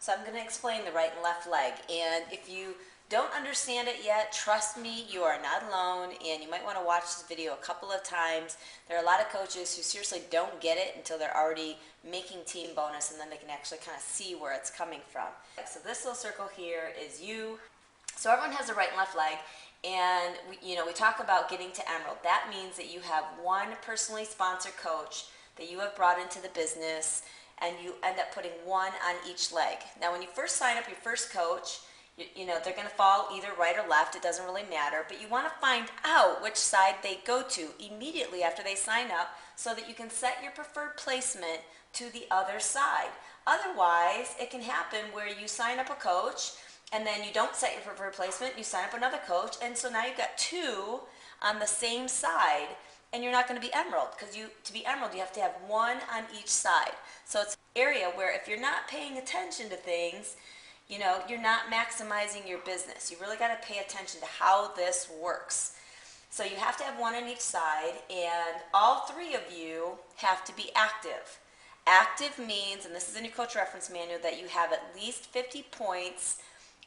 So I'm going to explain the right and left leg, and if you don't understand it yet, trust me, you are not alone, and you might want to watch this video a couple of times. There are a lot of coaches who seriously don't get it until they're already making team bonus, and then they can actually kind of see where it's coming from. So this little circle here is you. So everyone has a right and left leg, and we talk about getting to Emerald. That means that you have one personally sponsored coach that you have brought into the business, and you end up putting one on each leg. Now when you first sign up your first coach, they're going to fall either right or left. It doesn't really matter, but you want to find out which side they go to immediately after they sign up so that you can set your preferred placement to the other side. Otherwise, it can happen where you sign up a coach and then you don't set your preferred placement, you sign up another coach, and so now you've got two on the same side, and you're not going to be Emerald, because to be Emerald you have to have one on each side. So it's an area where if you're not paying attention to things, you're not maximizing your business. You really got to pay attention to how this works. So you have to have one on each side, and all three of you have to be active. Active means, and this is in your coach reference manual, that you have at least 50 points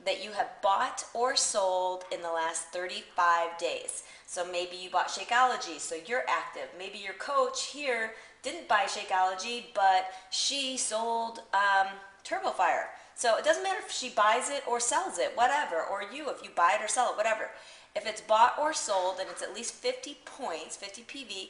that you have bought or sold in the last 35 days. So maybe you bought Shakeology, so you're active. Maybe your coach here didn't buy Shakeology, but she sold TurboFire. So it doesn't matter if she buys it or sells it, whatever, or you, if you buy it or sell it, whatever. If it's bought or sold and it's at least 50 points, 50 PV,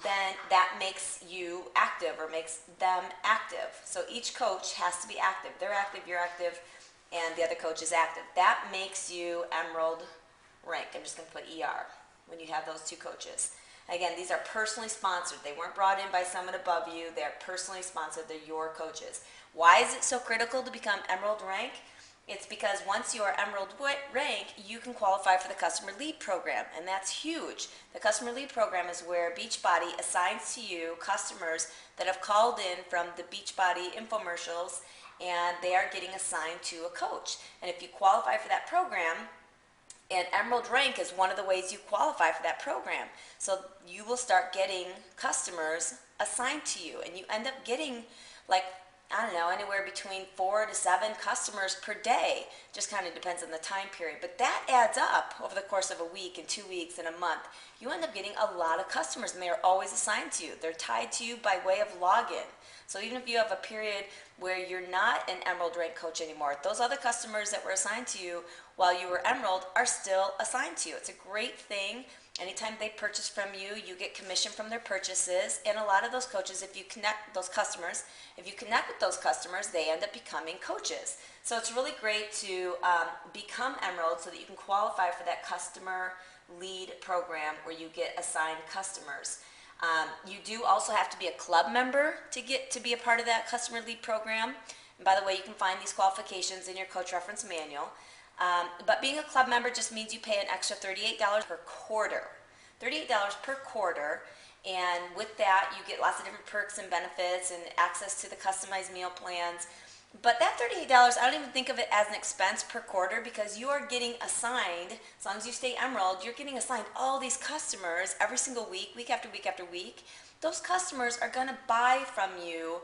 then that makes you active or makes them active. So each coach has to be active. They're active, you're active, and the other coach is active. That makes you Emerald rank. I'm just going to put ER when you have those two coaches. Again, these are personally sponsored. They weren't brought in by someone above you. They're personally sponsored. They're your coaches. Why is it so critical to become Emerald rank? It's because once you are Emerald rank, you can qualify for the Customer Lead Program, and that's huge. The Customer Lead Program is where Beachbody assigns to you customers that have called in from the Beachbody infomercials, and they are getting assigned to a coach. And if you qualify for that program, and Emerald rank is one of the ways you qualify for that program. So you will start getting customers assigned to you, and you end up getting, like, I don't know, anywhere between 4 to 7 customers per day. Just kind of depends on the time period. But that adds up over the course of a week and 2 weeks and a month. You end up getting a lot of customers, and they are always assigned to you. They're tied to you by way of login. So even if you have a period where you're not an Emerald rank coach anymore, those other customers that were assigned to you while you were Emerald are still assigned to you. It's a great thing. Anytime they purchase from you, you get commission from their purchases, and a lot of those coaches, if you connect those customers, if you connect with those customers, they end up becoming coaches. So it's really great to become Emerald so that you can qualify for that Customer Lead Program where you get assigned customers. You do also have to be a club member to get to be a part of that Customer Lead Program. And by the way, you can find these qualifications in your coach reference manual. But being a club member just means you pay an extra $38 per quarter. $38 per quarter, and with that you get lots of different perks and benefits and access to the customized meal plans. But that $38, I don't even think of it as an expense per quarter, because you are getting assigned, as long as you stay Emerald, you're getting assigned all these customers every single week, week after week after week. Those customers are going to buy from you,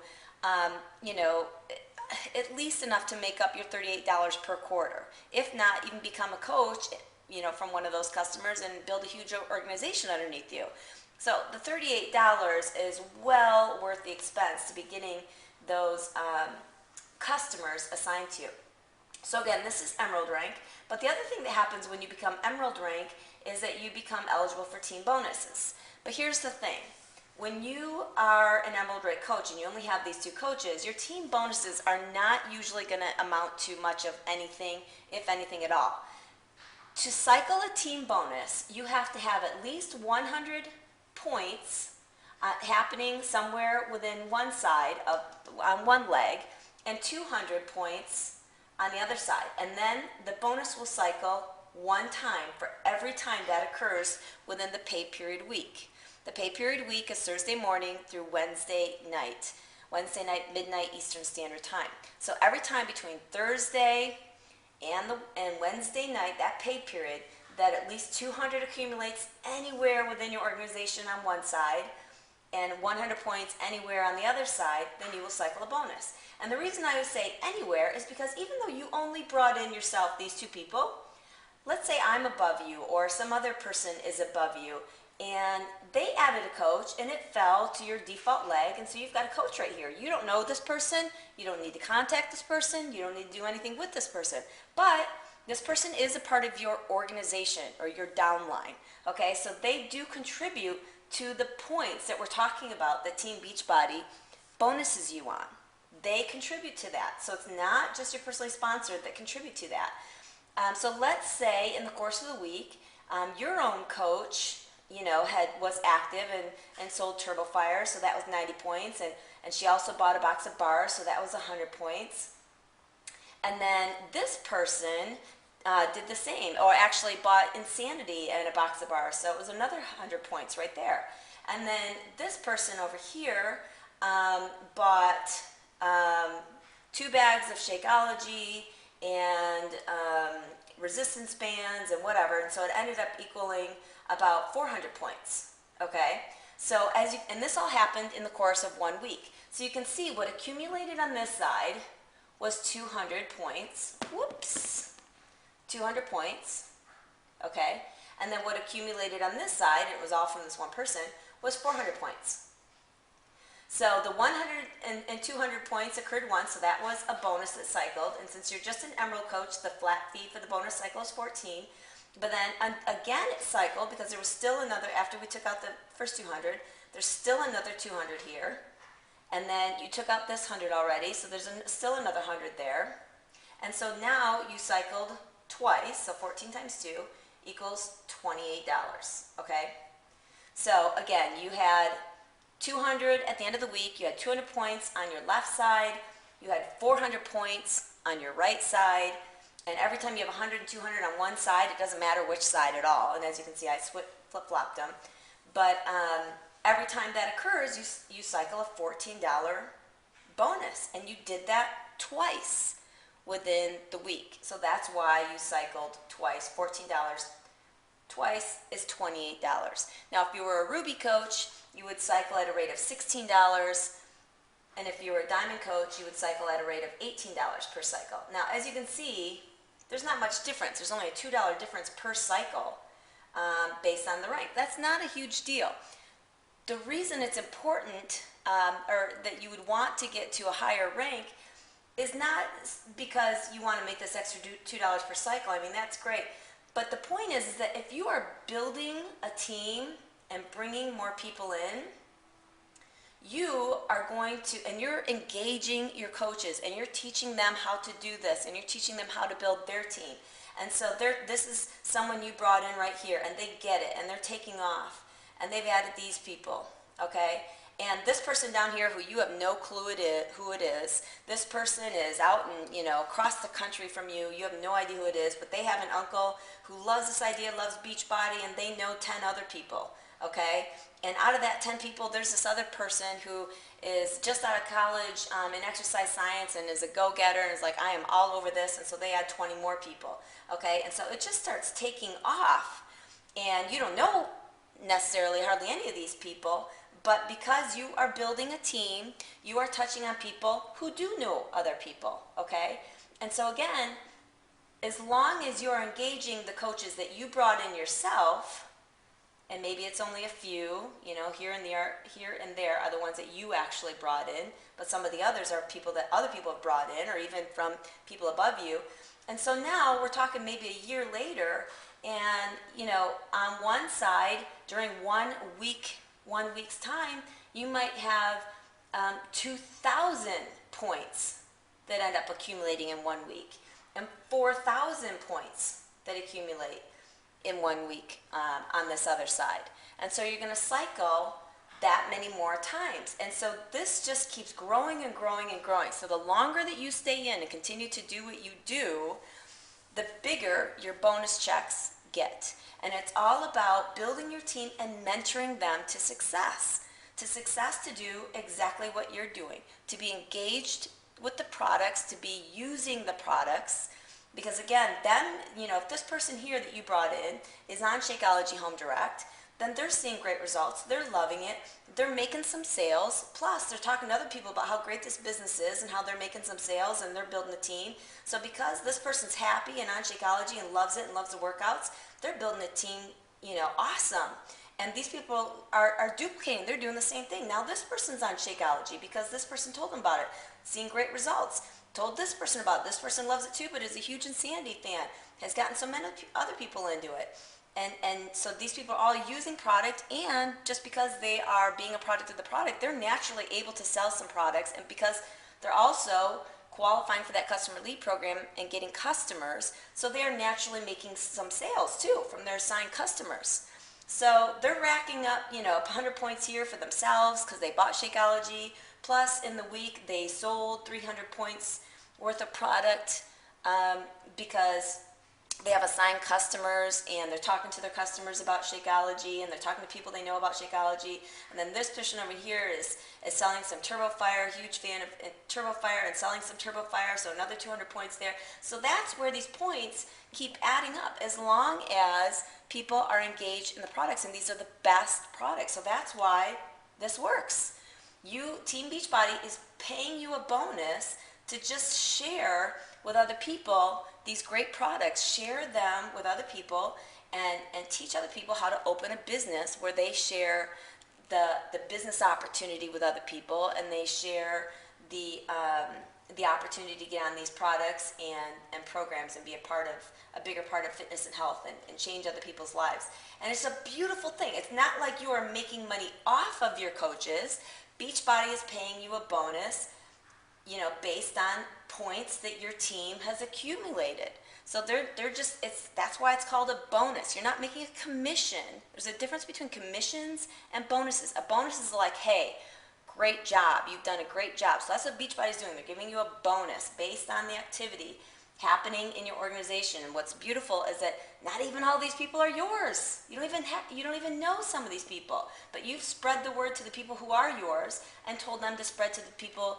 at least enough to make up your $38 per quarter. If not, even become a coach, from one of those customers and build a huge organization underneath you. So the $38 is well worth the expense to be getting those customers assigned to you. So again, this is Emerald rank, but the other thing that happens when you become Emerald rank is that you become eligible for team bonuses. But here's the thing. When you are an Emerald rank coach and you only have these two coaches, your team bonuses are not usually going to amount to much of anything, if anything at all. To cycle a team bonus, you have to have at least 100 points happening somewhere within one side on one leg, and 200 points on the other side. And then the bonus will cycle one time for every time that occurs within the pay period week. The pay period week is Thursday morning through Wednesday night midnight Eastern Standard Time. So every time between Thursday and Wednesday night, that pay period, that at least 200 accumulates anywhere within your organization on one side, and 100 points anywhere on the other side, then you will cycle a bonus. And the reason I would say anywhere is because even though you only brought in yourself, these two people, let's say I'm above you or some other person is above you, and they added a coach and it fell to your default leg, and so you've got a coach right here. You don't know this person, you don't need to contact this person, you don't need to do anything with this person, but this person is a part of your organization or your downline, okay? So they do contribute to the points that we're talking about that Team Beachbody bonuses you on. They contribute to that. So it's not just your personally sponsored that contribute to that. So let's say in the course of the week, your own coach, was active and sold Turbo Fire, so that was 90 points, and she also bought a box of bars, so that was 100 points. And then this person did the same, or actually bought Insanity and a box of bars, so it was another 100 points right there. And then this person over here bought 2 bags of Shakeology and resistance bands and whatever, and so it ended up equaling about 400 points, okay? So and this all happened in the course of 1 week. So you can see what accumulated on this side was 200 points. Whoops, 200 points, okay? And then what accumulated on this side, it was all from this one person, was 400 points. So the 100 and 200 points occurred once, so that was a bonus that cycled. And since you're just an Emerald coach, the flat fee for the bonus cycle is 14. But then again it cycled because there was still another, after we took out the first 200, there's still another 200 here. And then you took out this 100 already, so there's still another 100 there. And so now you cycled twice, so 14 times 2 equals $28, okay? So again, you had 200 at the end of the week, you had 200 points on your left side, you had 400 points on your right side, and every time you have 100 and 200 on one side, it doesn't matter which side at all, and as you can see, I flip-flopped them, but every time that occurs, you cycle a $14 bonus, and you did that twice within the week, so that's why you cycled twice. $14 twice is $28. Now, if you were a Ruby coach, you would cycle at a rate of $16, and if you were a Diamond coach, you would cycle at a rate of $18 per cycle. Now, as you can see, there's not much difference. There's only a $2 difference per cycle based on the rank. That's not a huge deal. The reason it's important, or that you would want to get to a higher rank, is not because you want to make this extra $2 per cycle. I mean, that's great. But the point is that if you are building a team and bringing more people in, you are going to, and you're engaging your coaches, and you're teaching them how to do this, and you're teaching them how to build their team. And so this is someone you brought in right here, and they get it, and they're taking off, and they've added these people, okay? And this person down here who you have no clue who it is, this person is out and, across the country from you, you have no idea who it is, but they have an uncle who loves this idea, loves Beachbody, and they know 10 other people, okay? And out of that 10 people, there's this other person who is just out of college in exercise science and is a go-getter and is like, I am all over this, and so they add 20 more people, okay? And so it just starts taking off, and you don't know necessarily hardly any of these people, but because you are building a team, you are touching on people who do know other people, okay? And so again, as long as you're engaging the coaches that you brought in yourself, and maybe it's only a few, here and there are the ones that you actually brought in, but some of the others are people that other people have brought in, or even from people above you. And so now we're talking maybe a year later, and on one side, during 1 week's time, you might have 2,000 points that end up accumulating in 1 week, and 4,000 points that accumulate in 1 week on this other side. And so you're going to cycle that many more times. And so this just keeps growing and growing and growing. So the longer that you stay in and continue to do what you do, the bigger your bonus checks get. And it's all about building your team and mentoring them to success to do exactly what you're doing, to be engaged with the products, to be using the products. Because again, then, if this person here that you brought in is on Shakeology Home Direct, then they're seeing great results. They're loving it. They're making some sales. Plus, they're talking to other people about how great this business is and how they're making some sales and they're building a team. So because this person's happy and on Shakeology and loves it and loves the workouts, they're building a team, awesome. And these people are duplicating. They're doing the same thing. Now this person's on Shakeology because this person told them about it, seeing great results. Told this person about it. This person loves it too, but is a huge Insanity fan. Has gotten so many other people into it. And so these people are all using product, and just because they are being a product of the product, they're naturally able to sell some products, and because they're also qualifying for that customer lead program and getting customers, so they are naturally making some sales too from their assigned customers. So they're racking up, 100 points here for themselves because they bought Shakeology. Plus, in the week, they sold 300 points worth of product because they have assigned customers, and they're talking to their customers about Shakeology, and they're talking to people they know about Shakeology. And then this person over here is selling some Turbo Fire, huge fan of Turbo Fire, and selling some Turbo Fire, so another 200 points there. So that's where these points keep adding up as long as people are engaged in the products, and these are the best products. So that's why this works. Team Beachbody is paying you a bonus to just share with other people these great products, share them with other people, and teach other people how to open a business where they share the business opportunity with other people, and they share the opportunity to get on these products and programs and be a bigger part of fitness and health and change other people's lives. And it's a beautiful thing. It's not like you are making money off of your coaches. Beachbody is paying you a bonus, based on points that your team has accumulated. So that's why it's called a bonus. You're not making a commission. There's a difference between commissions and bonuses. A bonus is like, hey, great job. You've done a great job. So that's what Beachbody's doing. They're giving you a bonus based on the activity happening in your organization. And what's beautiful is that not even all these people are yours. You don't even know some of these people, but you've spread the word to the people who are yours and told them to spread to the people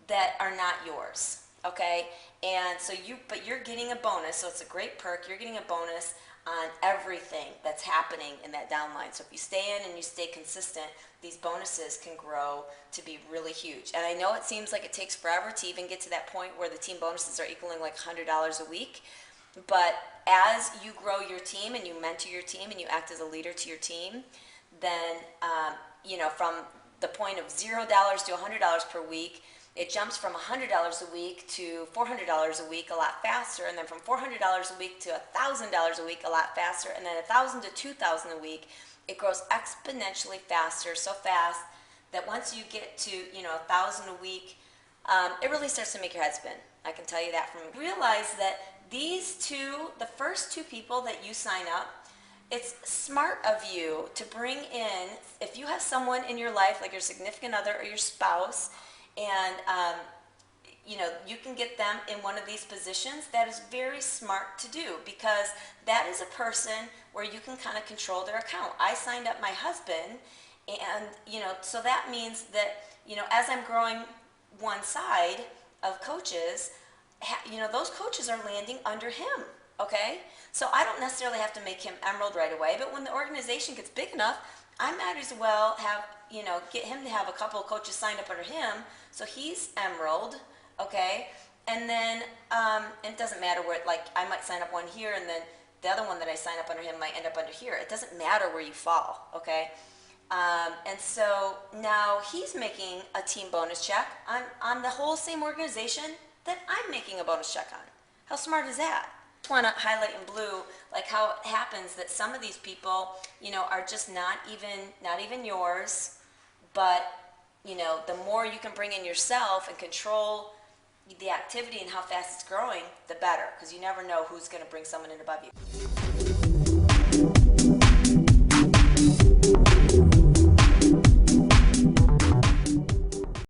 that are not yours. Okay? And so you're getting a bonus, so it's a great perk. You're getting a bonus on everything that's happening in that downline. So if you stay in and you stay consistent, these bonuses can grow to be really huge. And I know it seems like it takes forever to even get to that point where the team bonuses are equaling like $100 a week. But as you grow your team and you mentor your team and you act as a leader to your team, then, from the point of $0 to $100 per week, it jumps from $100 a week to $400 a week a lot faster, and then from $400 a week to $1,000 a week a lot faster, and then $1,000 to $2,000 a week. It grows exponentially faster, so fast that once you get to $1,000 a week, it really starts to make your head spin. I can tell you that from realize that the first two people that you sign up, it's smart of you to bring in, if you have someone in your life like your significant other or your spouse, and you can get them in one of these positions, that is very smart to do, because that is a person where you can kind of control their account. I signed up my husband, and so that means that as I'm growing one side of coaches, those coaches are landing under him. Okay, so I don't necessarily have to make him emerald right away, but when the organization gets big enough, I might as well have get him to have a couple of coaches signed up under him, so he's emerald. Okay, and then it doesn't matter where, like, I might sign up one here, and then the other one that I sign up under him might end up under here. It doesn't matter where you fall. Okay, and so now he's making a team bonus check on the whole same organization that I'm making a bonus check on. How smart is that? I want to highlight in blue like how it happens that some of these people are just not even yours, but the more you can bring in yourself and control the activity and how fast it's growing, the better, because you never know who's going to bring someone in above you.